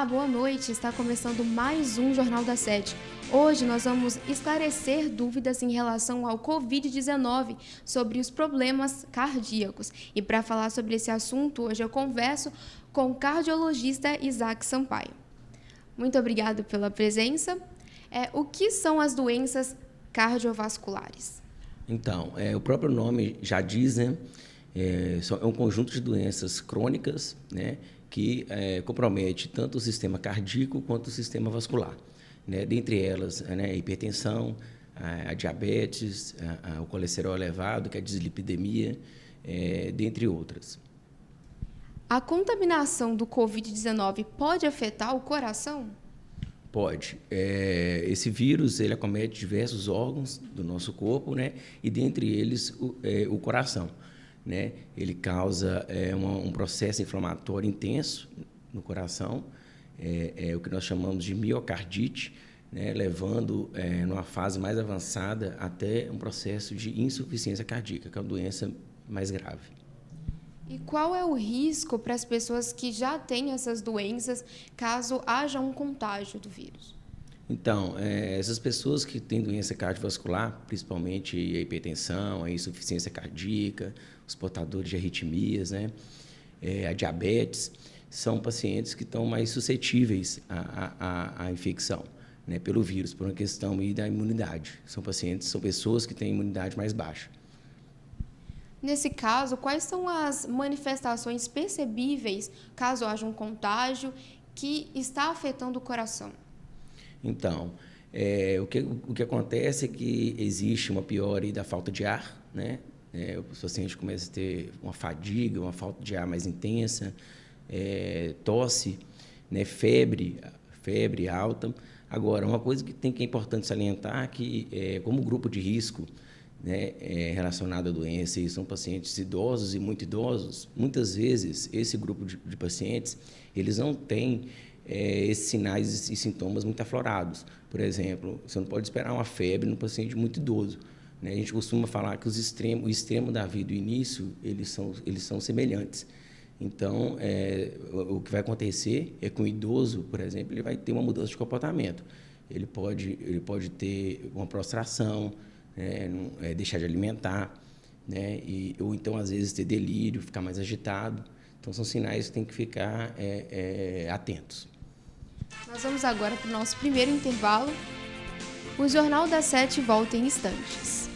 Olá, boa noite. Está começando mais um Jornal da Sete. Hoje nós vamos esclarecer dúvidas em relação ao Covid-19 sobre os problemas cardíacos. E para falar sobre esse assunto, hoje eu converso com o cardiologista Isaac Sampaio. Muito obrigado pela presença. O que são as doenças cardiovasculares? Então, o próprio nome já diz, né? É um conjunto de doenças crônicas, né, que compromete tanto o sistema cardíaco quanto o sistema vascular. Né? Dentre elas, né, a hipertensão, a diabetes, o colesterol elevado, que é a dislipidemia, dentre outras. A contaminação do Covid-19 pode afetar o coração? Pode. Esse vírus ele acomete diversos órgãos do nosso corpo, né? E dentre eles o coração. Né? Ele causa um processo inflamatório intenso no coração, o que nós chamamos de miocardite, né? Levando, numa fase mais avançada, até um processo de insuficiência cardíaca, que é uma doença mais grave. E qual é o risco para as pessoas que já têm essas doenças, caso haja um contágio do vírus? Então, essas pessoas que têm doença cardiovascular, principalmente a hipertensão, a insuficiência cardíaca, os portadores de arritmias, né, a diabetes, são pacientes que estão mais suscetíveis à infecção, né, pelo vírus, por uma questão aí da imunidade. São pessoas que têm imunidade mais baixa. Nesse caso, quais são as manifestações percebíveis, caso haja um contágio, que está afetando o coração? Então, o que acontece é que existe uma piora da falta de ar, né? O paciente começa a ter uma fadiga, uma falta de ar mais intensa, tosse, né? Febre alta. Agora, uma coisa que é importante salientar é que, como grupo de risco, né, relacionado à doença, e são pacientes idosos e muito idosos, muitas vezes esse grupo de pacientes, eles não têm esses sinais e sintomas muito aflorados. Por exemplo, você não pode esperar uma febre no paciente muito idoso. Né? A gente costuma falar que o extremo da vida e o início, eles são semelhantes. Então, o que vai acontecer é que o idoso, por exemplo, ele vai ter uma mudança de comportamento. Ele pode ter uma prostração, deixar de alimentar, né? Ou então, às vezes, ter delírio, ficar mais agitado. Então, são sinais que tem que ficar atentos. Nós vamos agora para o nosso primeiro intervalo. O Jornal da Sete volta em instantes.